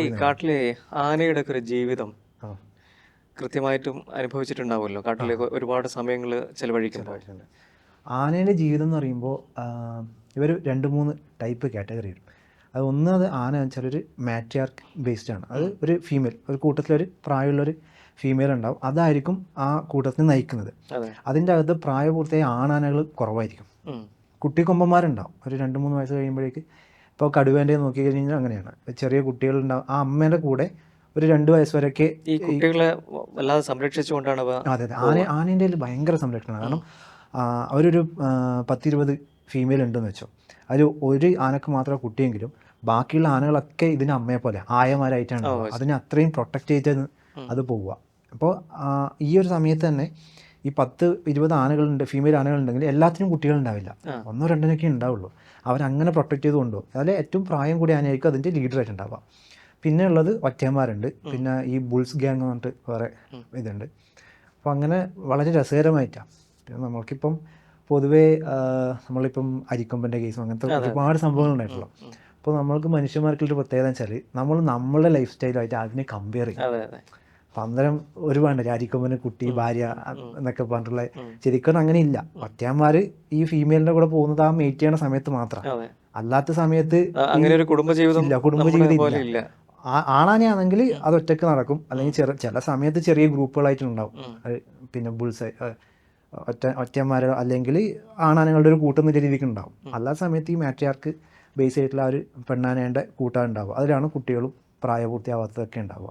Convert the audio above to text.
ഈ കാട്ടിലെ ആനയുടെ ഒക്കെ ഒരു ജീവിതം ആ കൃത്യമായിട്ടും അനുഭവിച്ചിട്ടുണ്ടാവുമല്ലോ. കാട്ടിലെ ഒരുപാട് സമയങ്ങൾ ചെലവഴിക്കുമ്പോൾ. ചിലവായിട്ടുണ്ട്. ആനേൻ്റെ ജീവിതം എന്ന് പറയുമ്പോൾ ഇവർ 2-3 ടൈപ്പ് കാറ്റഗറി വരും. അത് ആന എന്ന് വെച്ചാൽ ഒരു മാട്രിയാർക്ക് ബേസ്ഡ് ആണ്. അത് ഒരു ഫീമെയിൽ, ഒരു കൂട്ടത്തിലൊരു പ്രായമുള്ളൊരു ഫീമെയിൽ ഉണ്ടാവും. അതായിരിക്കും ആ കൂട്ടത്തിന് നയിക്കുന്നത്. അതെ. അതിൻ്റെ അകത്ത് പ്രായപൂർത്തിയായ ആണാനകൾ കുറവായിരിക്കും. കുട്ടിക്കൊമ്പന്മാരുണ്ടാവും ഒരു 2-3 വയസ്സ് കഴിയുമ്പോഴേക്ക്. ഇപ്പോൾ കടുവേൻ്റെ നോക്കി കഴിഞ്ഞാൽ അങ്ങനെയാണ്. ചെറിയ കുട്ടികളുണ്ടാവും. ആ അമ്മേൻ്റെ കൂടെ ഒരു 2 വയസ്സ് വരെയൊക്കെ ഈ കുട്ടികളെ വല്ലാതെ സംരക്ഷിച്ചുകൊണ്ടാണ് അവ. അതെ ആനേൻ്റെ ആനേൻ്റെ ഭയങ്കര സംരക്ഷണമാണ്. കാരണം അവരൊരു 10-20 ഫീമെയിൽ ഉണ്ടെന്ന് വെച്ചോ. അതിൽ ഒരു ആനക്ക് മാത്രം കുട്ടിയെങ്കിലും ബാക്കിയുള്ള ആനകളൊക്കെ ഇതിന് അമ്മയെ പോലെ ആയമാരായിട്ടാണ് ഉണ്ടാവുക. അതിനെ അത്രയും പ്രൊട്ടക്റ്റ് ചെയ്ത് അത് പോവുക. അപ്പോൾ ഈ ഒരു സമയത്ത് തന്നെ ഈ 10-20 ആനകളുണ്ട്, ഫീമെയിൽ ആനകളുണ്ടെങ്കിൽ എല്ലാത്തിനും കുട്ടികളുണ്ടാവില്ല. 1-2 ഉണ്ടാവുള്ളൂ. അവരങ്ങനെ പ്രൊട്ടക്റ്റ് ചെയ്ത് കൊണ്ടുപോകും. അതിൽ ഏറ്റവും പ്രായം കൂടിയ ആനയായിരിക്കും അതിൻ്റെ ലീഡറായിട്ട് ഉണ്ടാവുക. പിന്നെ ഉള്ളത് ഒറ്റന്മാരുണ്ട്. പിന്നെ ഈ ബുൾസ് ഗ്യാങ് എന്ന് പറഞ്ഞിട്ട് വേറെ ഇതുണ്ട്. അപ്പോൾ അങ്ങനെ വളരെ രസകരമായിട്ടാണ്. പിന്നെ നമുക്കിപ്പം പൊതുവേ നമ്മളിപ്പം അരിക്കൊമ്പൻ്റെ കേസും അങ്ങനത്തെ ഒരുപാട് സംഭവങ്ങൾ ഉണ്ടായിട്ടുള്ളൂ. അപ്പോൾ നമ്മൾക്ക് മനുഷ്യന്മാർക്കുള്ളൊരു പ്രത്യേകത വെച്ചാൽ നമ്മൾ നമ്മളുടെ ലൈഫ് സ്റ്റൈലുമായിട്ട് അതിനെ കമ്പയർ ചെയ്യും. അപ്പം അന്നേരം ഒരുപാട് അരിക്കൊമ്പന് കുട്ടി, ഭാര്യ എന്നൊക്കെ പറഞ്ഞിട്ടുള്ള ശരിക്കും അങ്ങനെ ഇല്ല. ഒറ്റന്മാർ ഈ ഫീമെയിലിൻ്റെ കൂടെ പോകുന്നത് ആ മേറ്റ് ചെയ്യണ സമയത്ത് മാത്രമാണ്. അല്ലാത്ത സമയത്ത് അങ്ങനെ ഒരു കുടുംബജീവിതം ഇല്ല. ആണാനെയാണെങ്കിൽ അത് ഒറ്റയ്ക്ക് നടക്കും. അല്ലെങ്കിൽ ചില സമയത്ത് ചെറിയ ഗ്രൂപ്പുകളായിട്ടുണ്ടാവും. പിന്നെ ബുൾസ് ഒറ്റന്മാരോ അല്ലെങ്കിൽ ആണാനകളുടെ ഒരു കൂട്ടം എന്ന രീതിക്ക് ഉണ്ടാവും. അല്ലാത്ത സമയത്ത് ഈ മാട്രിയാർക്ക് ബേസ് ആയിട്ടുള്ള ആ ഒരു പെണ്ണാനേൻ്റെ കൂട്ടം ഉണ്ടാവും. അതിലാണ് കുട്ടികളും പ്രായപൂർത്തിയാവാത്തതൊക്കെ ഉണ്ടാവുക.